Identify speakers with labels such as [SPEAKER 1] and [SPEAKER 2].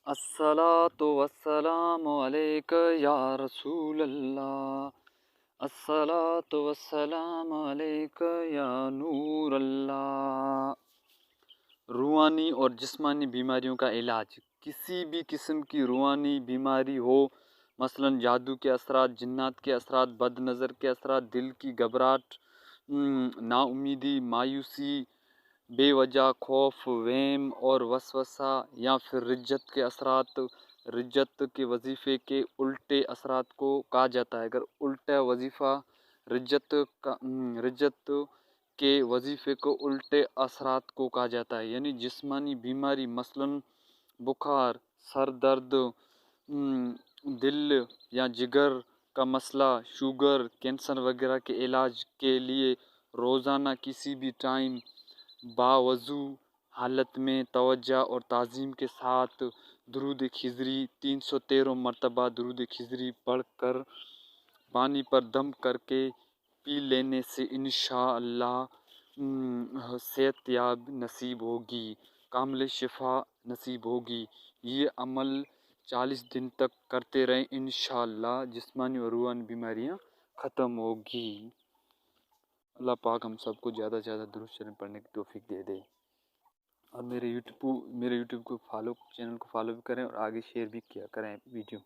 [SPEAKER 1] الصلاۃ والسلام علیک یا رسول اللہ، الصلاۃ والسلام علیک یا نور اللہ۔ روحانی اور جسمانی بیماریوں کا علاج۔ کسی بھی قسم کی روحانی بیماری ہو، مثلا جادو کے اثرات، جنات کے اثرات، بد نظر کے اثرات، دل کی گھبراہٹ، نا امیدی، مایوسی، بے وجہ خوف، وہم اور وسوسہ، یا پھر رجت کے اثرات، رجت کے وظیفے کے الٹے اثرات کو کہا جاتا ہے۔ اگر الٹا وظیفہ رجت کے وظیفے کو الٹے اثرات کو کہا جاتا ہے، یعنی جسمانی بیماری مثلا بخار، سر درد، دل یا جگر کا مسئلہ، شوگر، کینسر وغیرہ کے علاج کے لیے روزانہ کسی بھی ٹائم باوضو حالت میں توجہ اور تعظیم کے ساتھ درود خضری 313 مرتبہ درود خضری پڑھ کر پانی پر دم کر کے پی لینے سے انشاءاللہ صحت یاب نصیب ہوگی، کامل شفا نصیب ہوگی۔ یہ عمل 40 دن تک کرتے رہیں، انشاءاللہ جسمانی اور روحانی بیماریاں ختم ہوگی۔ اللہ پاک ہم سب کو زیادہ سے زیادہ درود شریف پڑھنے کی توفیق دے دے، اور میرے یوٹیوب چینل کو فالو بھی کریں اور آگے شیئر بھی کیا کریں ویڈیو۔